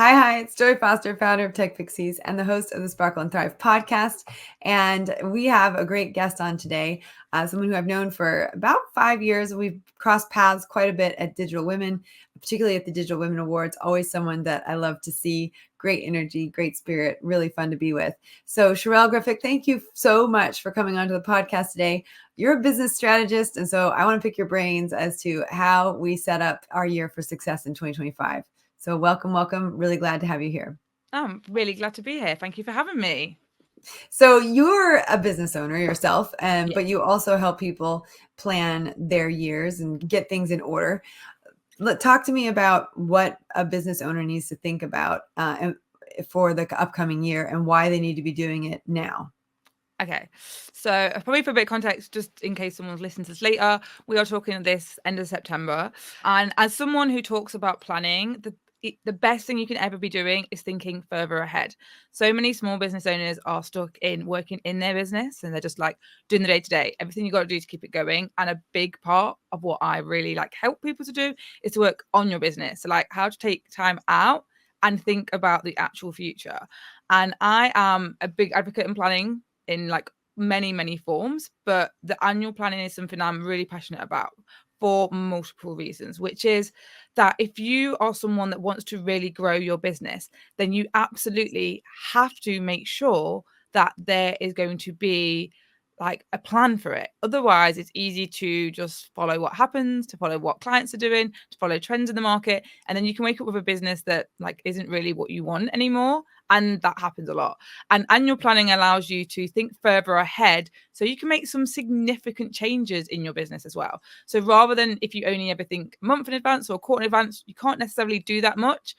Hi, it's Joy Foster, founder of TechPixies and the host of the Sparkle and Thrive podcast. And we have a great guest on today, someone who I've known for about 5 years. We've crossed paths quite a bit at Digital Women, particularly at the Digital Women Awards. Always someone that I love to see. Great energy, great spirit, really fun to be with. So, Charelle Griffith, thank you so much for coming onto the podcast today. You're a business strategist, and so I want to pick your brains as to how we set up our year for success in 2025. So welcome. Really glad to have you here. I'm really glad to be here. Thank you for having me. So you're a business owner yourself, Yeah. but you also help people plan their years and get things in order. Talk to me about what a business owner needs to think about for the upcoming year and why they need to be doing it now. Okay. So probably for a bit of context, just in case someone's listening to this later, we are talking this end of September. And as someone who talks about planning, the best thing you can ever be doing is thinking further ahead. So many small business owners are stuck in working in their business and they're just like doing the day to day, everything you got to do to keep it going. And a big part of what I really like help people to do is to work on your business. So like how to take time out and think about the actual future. And I am a big advocate in planning in like many forms, but the annual planning is something I'm really passionate about for multiple reasons, which is that if you are someone that wants to really grow your business, then you absolutely have to make sure that there is going to be like a plan for it. Otherwise, it's easy to just follow what happens, to follow what clients are doing, to follow trends in the market, and then you can wake up with a business that like isn't really what you want anymore. And that happens a lot. And annual planning allows you to think further ahead so you can make some significant changes in your business as well. So rather than if you only ever think a month in advance or a quarter in advance, you can't necessarily do that much.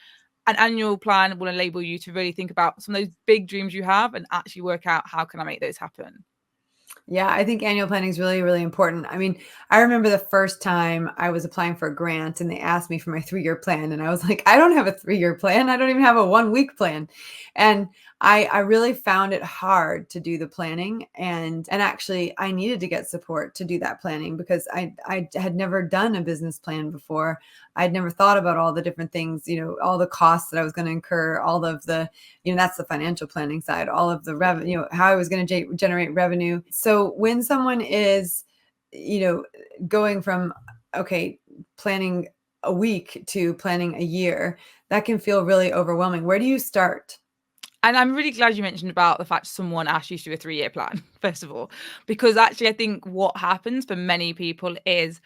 An annual plan will enable you to really think about some of those big dreams you have and actually work out how can I make those happen. Yeah, I think annual planning is really important. I mean, I remember the first time I was applying for a grant and they asked me for my 3-year plan. And I was like, I don't have a 3-year plan. I don't even have a 1-week plan. And I really found it hard to do the planning. And actually, I needed to get support to do that planning because I had never done a business plan before. I'd never thought about all the different things, all the costs that I was going to incur, all of the that's the financial planning side, all of the revenue, how I was going to generate revenue. So when someone is, going from, okay, planning a week to planning a year, that can feel really overwhelming. Where do you start? And I'm really glad you mentioned about the fact someone asked you to do a 3-year plan, first of all, because actually I think what happens for many people is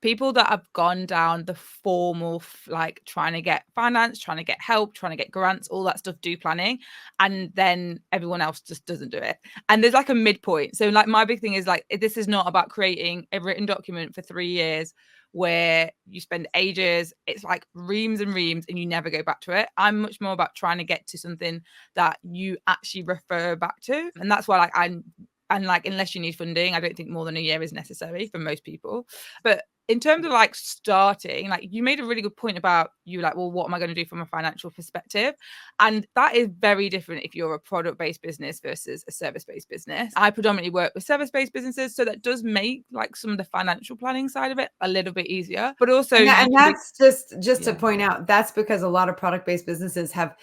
people that have gone down the formal, like trying to get finance, trying to get help, trying to get grants, all that stuff, do planning. And then everyone else just doesn't do it. And there's like a midpoint. So like my big thing is like, this is not about creating a written document for 3 years where you spend ages. It's like reams and reams and you never go back to it. I'm much more about trying to get to something that you actually refer back to. And that's why like unless you need funding, I don't think more than a year is necessary for most people. But in terms of like starting, like you made a really good point about you like, well, what am I going to do from a financial perspective? And that is very different if you're a product-based business versus a service-based business. I predominantly work with service-based businesses, so that does make like some of the financial planning side of it a little bit easier. But also, And that's just to yeah. point out, that's because a lot of product-based businesses have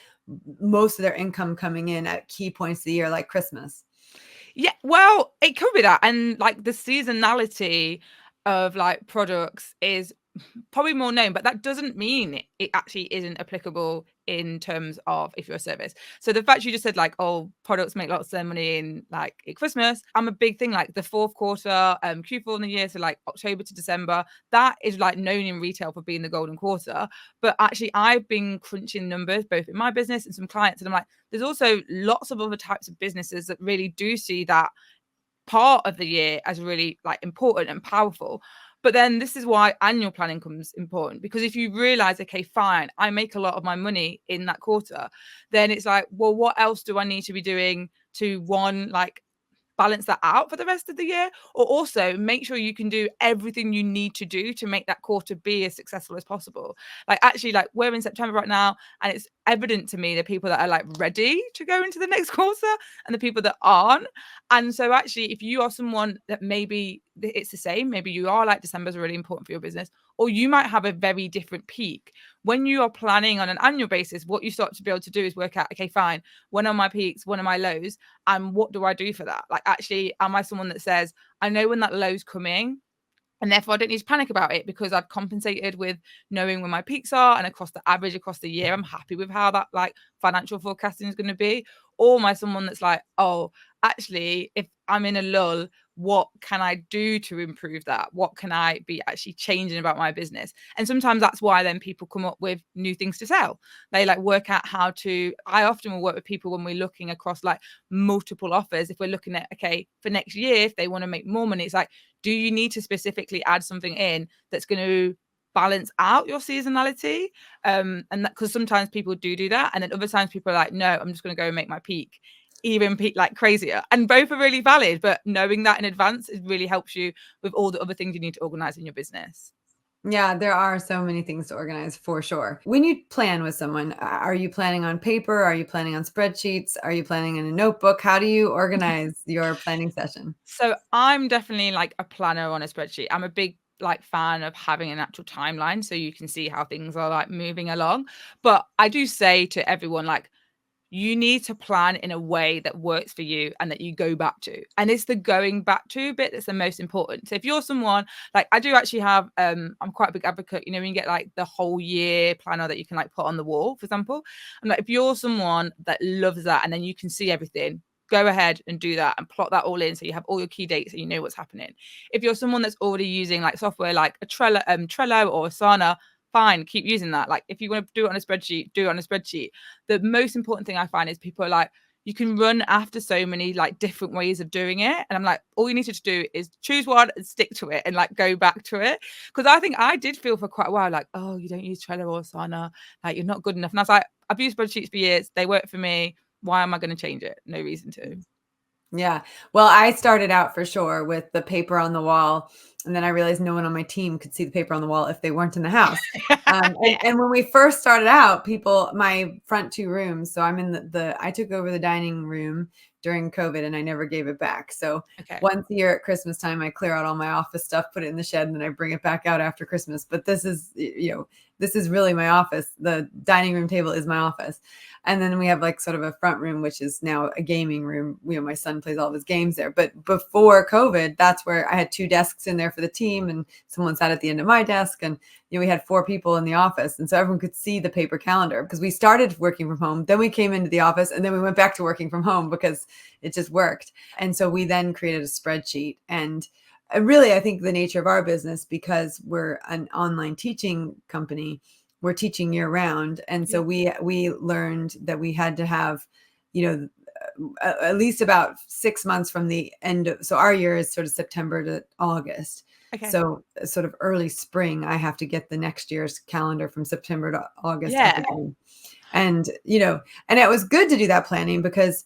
most of their income coming in at key points of the year, like Christmas. Yeah, well, it could be that. And like the seasonality of like products is probably more known, but that doesn't mean it actually isn't applicable in terms of if you're a service. So the fact you just said like, oh, products make lots of their money in like at Christmas, I'm a big thing like the fourth quarter, Q4 in the year, so like October to December, that is like known in retail for being the golden quarter. But actually I've been crunching numbers both in my business and some clients, and I'm like, there's also lots of other types of businesses that really do see that part of the year as really like important and powerful. But then this is why annual planning comes important, because if you realize, okay, fine, I make a lot of my money in that quarter, then it's like, well, what else do I need to be doing to one, like balance that out for the rest of the year, or also make sure you can do everything you need to do to make that quarter be as successful as possible. Like actually, like we're in September right now and it's evident to me the people that are like ready to go into the next quarter and the people that aren't. And so actually if you are someone that maybe it's the same, maybe you are like December is really important for your business, or you might have a very different peak. When you are planning on an annual basis, what you start to be able to do is work out, okay, fine, when are my peaks, when are my lows, and what do I do for that? Like, actually, am I someone that says, I know when that low's coming, and therefore I don't need to panic about it because I've compensated with knowing where my peaks are, and across the average across the year, I'm happy with how that like financial forecasting is going to be? Or am I someone that's like, oh, actually, if I'm in a lull, what can I do to improve that? What can I be actually changing about my business? And sometimes that's why then people come up with new things to sell. They like work out how to, I often will work with people when we're looking across like multiple offers. If we're looking at, okay, for next year, if they want to make more money, it's like, do you need to specifically add something in that's going to balance out your seasonality? And that, because sometimes people do that, and then other times people are like, no, I'm just going to go and make my peak even peak like crazier. And both are really valid, but knowing that in advance, it really helps you with all the other things you need to organize in your business. Yeah, there are so many things to organize for sure. When you plan with someone, are you planning on paper? Are you planning on spreadsheets? Are you planning in a notebook? How do you organize your planning session? So I'm definitely like a planner on a spreadsheet. I'm a big like fan of having an actual timeline so you can see how things are like moving along. But I do say to everyone, like, you need to plan in a way that works for you and that you go back to. And it's the going back to bit that's the most important. So if you're someone like, I do actually have, I'm quite a big advocate, you know, when you get like the whole year planner that you can like put on the wall, for example. I'm like, if you're someone that loves that and then you can see everything, go ahead and do that and plot that all in so you have all your key dates and you know what's happening. If you're someone that's already using like software like a Trello or Asana, fine, keep using that. Like, if you want to do it on a spreadsheet, do it on a spreadsheet. The most important thing I find is people are like, you can run after so many like different ways of doing it. And I'm like, all you need to do is choose one and stick to it and like go back to it. Because I think I did feel for quite a while like, oh, you don't use Trello or Asana, like you're not good enough. And I was like, I've used spreadsheets for years. They work for me. Why am I going to change it? No reason to. Yeah. Well, I started out for sure with the paper on the wall. And then I realized no one on my team could see the paper on the wall if they weren't in the house. And when we first started out, my front two rooms, so I'm in I took over the dining room during COVID and I never gave it back. So once a year at Christmas time, I clear out all my office stuff, put it in the shed, and then I bring it back out after Christmas. But this is really my office. The dining room table is my office. And then we have like sort of a front room, which is now a gaming room. My son plays all of his games there. But before COVID, that's where I had two desks in there for the team, and someone sat at the end of my desk. And we had 4 people in the office, and so everyone could see the paper calendar because we started working from home. Then we came into the office, and then we went back to working from home because it just worked. And so we then created a spreadsheet. And really, I think the nature of our business, because we're an online teaching company, we're teaching year round. And so we learned that we had to have, at least about 6 months from the end of, so our year is sort of September to August. So sort of early spring, I have to get the next year's calendar from September to August. And, and it was good to do that planning because,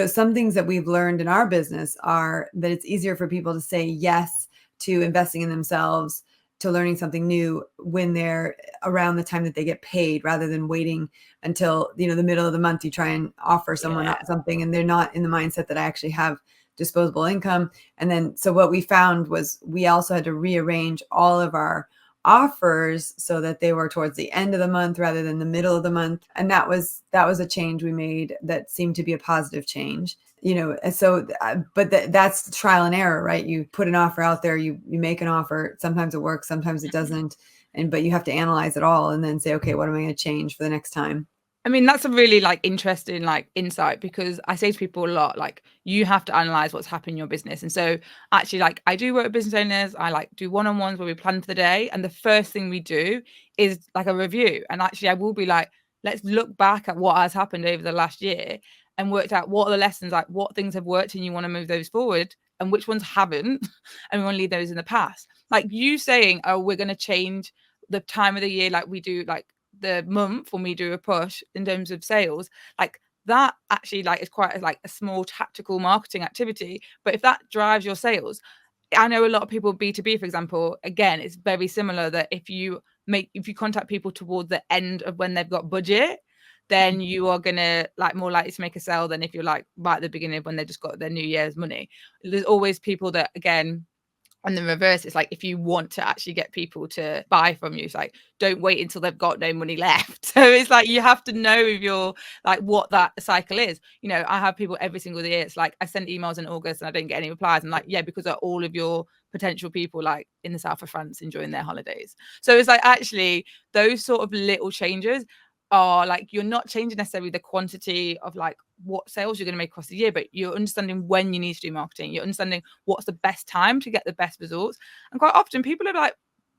some things that we've learned in our business are that it's easier for people to say yes to investing in themselves, to learning something new when they're around the time that they get paid, rather than waiting until, the middle of the month you try and offer someone something and they're not in the mindset that I actually have disposable income. And then, so what we found was we also had to rearrange all of our offers so that they were towards the end of the month rather than the middle of the month. And that was a change we made that seemed to be a positive change. So, but that's trial and error, right? You put an offer out there, you make an offer. Sometimes it works, sometimes it doesn't. But you have to analyze it all and then say, okay, what am I going to change for the next time? I mean, that's a really like interesting like insight, because I say to people a lot, like, you have to analyze what's happening in your business. And so actually, like, I do work with business owners. I like do one-on-ones where we plan for the day. And the first thing we do is like a review. And actually, I will be like, let's look back at what has happened over the last year and worked out what are the lessons, like what things have worked and you want to move those forward and which ones haven't. And we want to leave those in the past. Like you saying, oh, we're going to change the time of the year, like we do, like the month when we do a push in terms of sales, like that actually like is quite like a small tactical marketing activity. But if that drives your sales, I know a lot of people B2B, for example, again, it's very similar that if you contact people towards the end of when they've got budget, then you are gonna like more likely to make a sale than if you're like right at the beginning of when they just got their New Year's money. There's always people that, again, And the reverse is like, if you want to actually get people to buy from you, it's like, don't wait until they've got no money left. So it's like, you have to know if you're like what that cycle is. You know, I have people every single year. It's like, I sent emails in August and I didn't get any replies. I'm like, yeah, because of all of your potential people like in the south of France enjoying their holidays. So it's like, actually, those sort of little changes are like, you're not changing necessarily the quantity of like what sales you're going to make across the year, but you're understanding when you need to do marketing. You're understanding what's the best time to get the best results. And quite often people are like,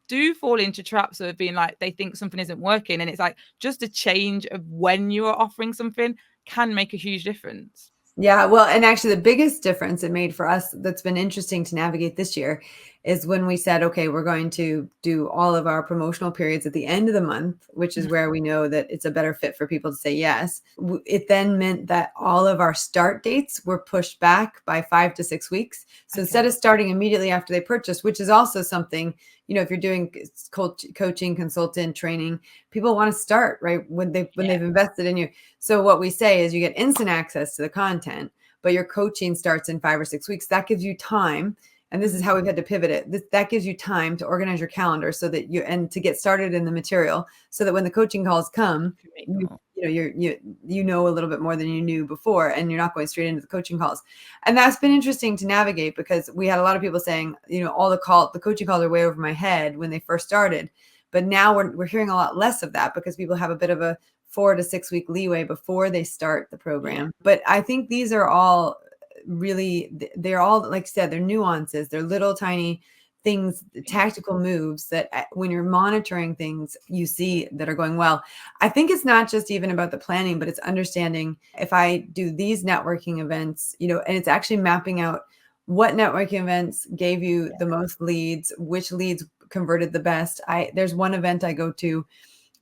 do fall into traps of being like, they think something isn't working. And it's like, just a change of when you are offering something can make a huge difference. Yeah, well, and actually the biggest difference it made for us that's been interesting to navigate this year is when we said, okay, we're going to do all of our promotional periods at the end of the month, which is where we know that it's a better fit for people to say yes. It then meant that all of our start dates were pushed back by 5 to 6 weeks. So instead of starting immediately after they purchase, which is also something, you know, if you're doing coaching, consultant training, people want to start right when they've invested in you. So what we say is you get instant access to the content, but your coaching starts in 5 or 6 weeks. That gives you time. And this is how we've had to pivot it. That gives you time to organize your calendar so that and to get started in the material so that when the coaching calls come, you know a little bit more than you knew before, and you're not going straight into the coaching calls. And that's been interesting to navigate because we had a lot of people saying, you know, all the coaching calls are way over my head when they first started. But now we're hearing a lot less of that because people have a bit of a 4 to 6 week leeway before they start the program. Yeah. But I think these are all really, they're all, like I said, they're nuances. They're little tiny things, tactical moves that when you're monitoring things, you see that are going well. I think it's not just even about the planning, but it's understanding if I do these networking events, you know, and it's actually mapping out what networking events gave you the most leads, which leads converted the best. There's one event I go to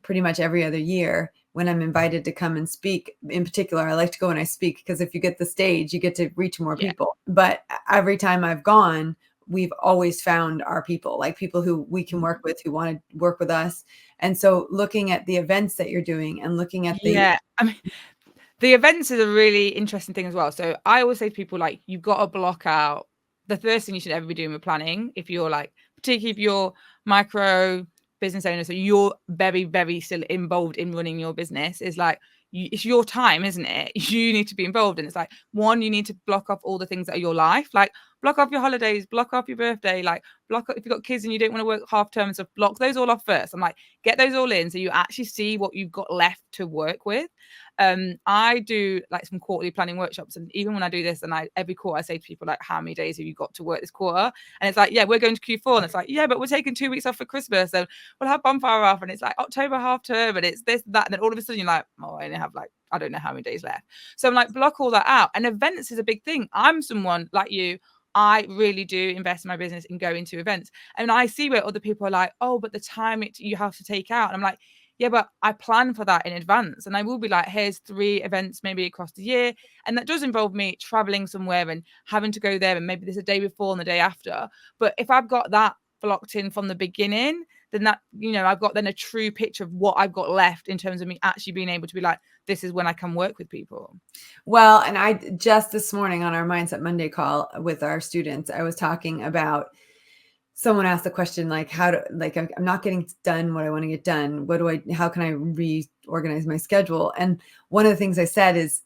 pretty much every other year when I'm invited to come and speak. In particular, I like to go when I speak because if you get the stage, you get to reach more people. But every time I've gone, we've always found our people, like people who we can work with, who want to work with us. And so looking at the events that you're doing and looking at I mean, the events is a really interesting thing as well. So I always say to people, like, you've got to block out the first thing you should ever be doing with planning. If you're like, particularly if you're micro business owner, so you're very, very still involved in running your business, is like, it's your time, isn't it? You need to be involved. And it's like, one, you need to block off all the things that are your life. Like, block off your holidays, block off your birthday, like block off if you've got kids and you don't want to work half term, so block those all off first. I'm like, get those all in so you actually see what you've got left to work with. I do like some quarterly planning workshops, and even when I do this, and every quarter I say to people, like, how many days have you got to work this quarter? And it's like, yeah, we're going to Q4, and it's like, yeah, but we're taking 2 weeks off for Christmas, so we'll have bonfire off, and it's like October half term, and it's this, that, and then all of a sudden you're like, oh, I only have like, I don't know how many days left. So I'm like, block all that out. And events is a big thing. I'm someone like you, I really do invest in my business and go into events. And I see where other people are like, oh, but the time you have to take out. And I'm like, yeah, but I plan for that in advance. And I will be like, here's 3 events maybe across the year. And that does involve me traveling somewhere and having to go there. And maybe there's a day before and the day after. But if I've got that blocked in from the beginning, then that, you know, I've got then a true picture of what I've got left in terms of me actually being able to be like, this is when I can work with people. Well, and I just this morning on our Mindset Monday call with our students, I was talking about, someone asked the question, like, I'm not getting done what I want to get done. How can I reorganize my schedule? And one of the things I said is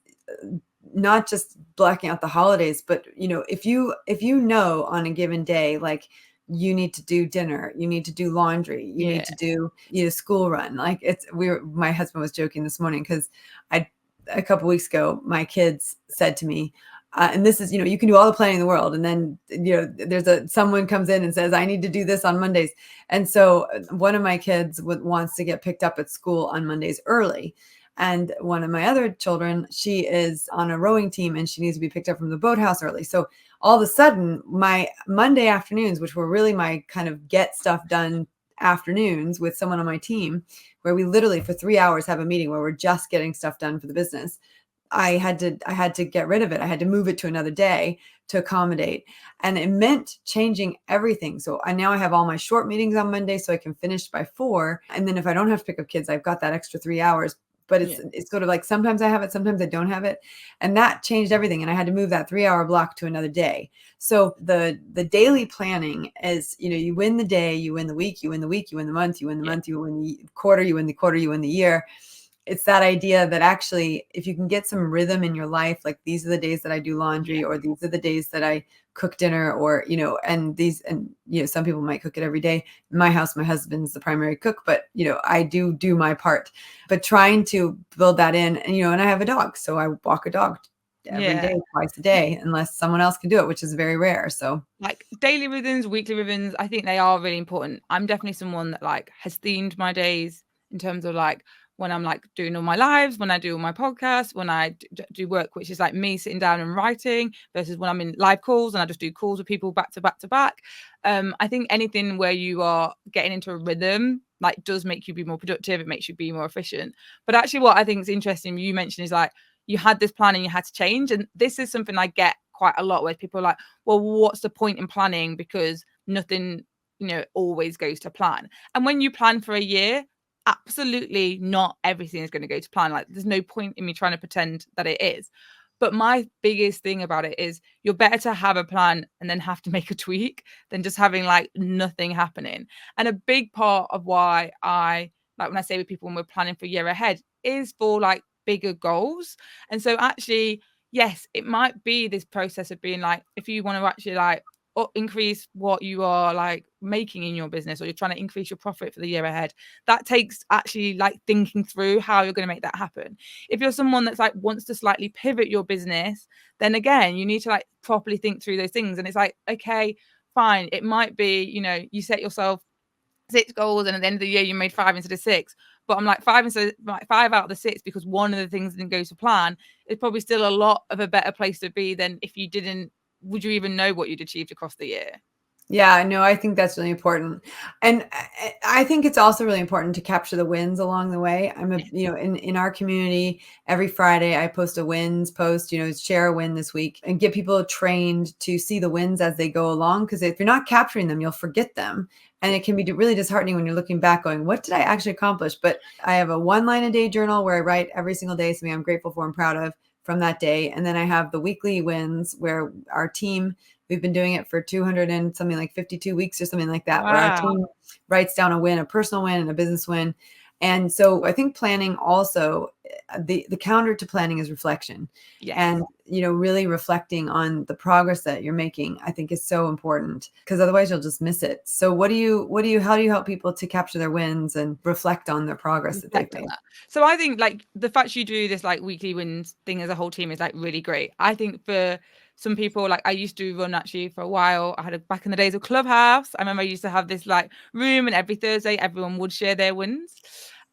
not just blocking out the holidays, but, you know, if you know on a given day, like, you need to do dinner, you need to do laundry, you need to do, you know, school run. Like, my husband was joking this morning because a couple weeks ago, my kids said to me, and this is, you know, you can do all the planning in the world, and then, you know, someone comes in and says, I need to do this on Mondays. And so one of my kids wants to get picked up at school on Mondays early. And one of my other children, she is on a rowing team and she needs to be picked up from the boathouse early. So all of a sudden, my Monday afternoons, which were really my kind of get stuff done afternoons with someone on my team, where we literally for 3 hours have a meeting where we're just getting stuff done for the business, I had to get rid of it. I had to move it to another day to accommodate. And it meant changing everything. So now I have all my short meetings on Monday so I can finish by 4. And then if I don't have to pick up kids, I've got that extra 3 hours but it's sort of like sometimes I have it, sometimes I don't have it. And that changed everything. And I had to move that 3-hour block to another day. So the daily planning is, you win the day, you win the week, you win the week, you win the month, you win the month, you win the quarter, you win the quarter, you win the year. It's that idea that actually, if you can get some rhythm in your life, like these are the days that I do laundry, or these are the days that I cook dinner, or, and some people might cook it every day. In my house, my husband's the primary cook, but, I do my part, but trying to build that in, and I have a dog. So I walk a dog every day, twice a day, unless someone else can do it, which is very rare. So like daily rhythms, weekly rhythms, I think they are really important. I'm definitely someone that like has themed my days in terms of like when I'm like doing all my lives, when I do all my podcasts, when I do work, which is like me sitting down and writing, versus when I'm in live calls and I just do calls with people back to back to back. I think anything where you are getting into a rhythm like does make you be more productive. It makes you be more efficient. But actually what I think is interesting, you mentioned, is like you had this plan and you had to change. And this is something I get quite a lot, where people are like, well, what's the point in planning, because nothing, always goes to plan. And when you plan for a year, absolutely not everything is going to go to plan. Like there's no point in me trying to pretend that it is. But my biggest thing about it is you're better to have a plan and then have to make a tweak than just having like nothing happening. And a big part of why I like when I say with people when we're planning for a year ahead is for like bigger goals. And so actually, yes, it might be this process of being like, if you want to actually like increase what you are like making in your business, or you're trying to increase your profit for the year ahead, that takes actually like thinking through how you're going to make that happen. If you're someone that's like wants to slightly pivot your business, then again you need to like properly think through those things. And it's like, okay, fine, it might be, you set yourself 6 goals and at the end of the year you made 5 instead of 6, but I'm like 5 instead, like 5 out of the 6 because one of the things didn't go to plan, is probably still a lot of a better place to be than if you didn't. Would you even know what you'd achieved across the year? Yeah, no, I think that's really important. And I think it's also really important to capture the wins along the way. In our community, every Friday I post a wins post, share a win this week and get people trained to see the wins as they go along. Because if you're not capturing them, you'll forget them. And it can be really disheartening when you're looking back going, what did I actually accomplish? But I have a 1-line-a-day journal where I write every single day something I'm grateful for and proud of from that day. And then I have the weekly wins where our team, we've been doing it for 200 and something like 52 weeks or something like that, where our team writes down a win, a personal win and a business win. And so I think planning also, the counter to planning is reflection. Yes. And, really reflecting on the progress that you're making, I think is so important, because otherwise you'll just miss it. So how do you help people to capture their wins and reflect on their progress that they've made? So I think like the fact you do this like weekly wins thing as a whole team is like really great. I think for some people, like I used to run actually for a while. I had back in the days of Clubhouse. I remember I used to have this like room, and every Thursday everyone would share their wins.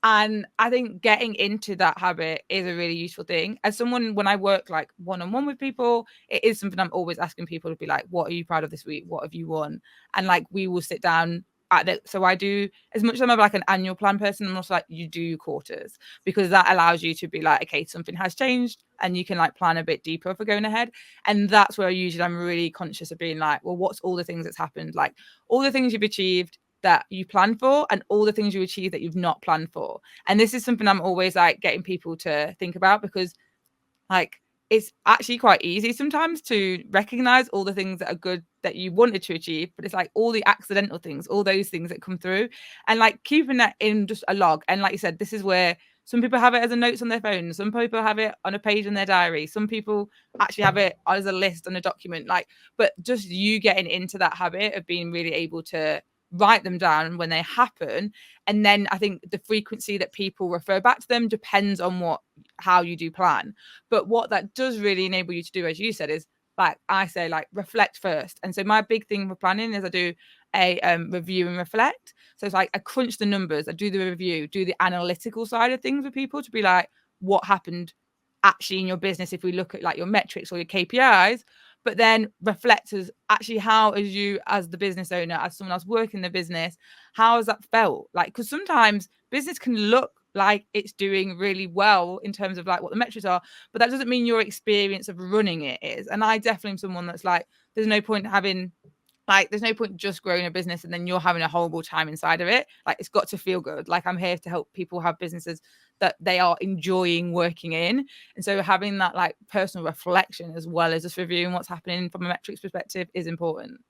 And I think getting into that habit is a really useful thing. As someone, when I work like one-on-one with people, it is something I'm always asking people to be like, what are you proud of this week? What have you won? And like we will sit down so I do, as much as I'm like an annual plan person, I'm also like, you do quarters, because that allows you to be like, okay, something has changed, and you can like plan a bit deeper for going ahead. And that's where usually I'm really conscious of being like, well, what's all the things that's happened, like all the things you've achieved that you planned for, and all the things you achieve that you've not planned for. And this is something I'm always like getting people to think about, because like it's actually quite easy sometimes to recognize all the things that are good that you wanted to achieve, but it's like all the accidental things, all those things that come through, and like keeping that in just a log. And like you said, this is where some people have it as a notes on their phone, some people have it on a page in their diary, some people actually have it as a list on a document, like, but just you getting into that habit of being really able to write them down when they happen. And then I think the frequency that people refer back to them depends on how you do plan. But what that does really enable you to do, as you said, is like I say, like reflect first. And so my big thing for planning is I do a review and reflect. So it's like I crunch the numbers, I do the review, do the analytical side of things with people to be like, what happened actually in your business if we look at like your metrics or your KPIs, but then reflect as actually how, as you as the business owner, as someone else working the business, how has that felt like? Because sometimes business can look like it's doing really well in terms of like what the metrics are, but that doesn't mean your experience of running it is. And I definitely am someone that's like, there's no point having Like, there's no point just growing a business and then you're having a horrible time inside of it. Like, it's got to feel good. Like, I'm here to help people have businesses that they are enjoying working in. And so having that like personal reflection as well as just reviewing what's happening from a metrics perspective is important.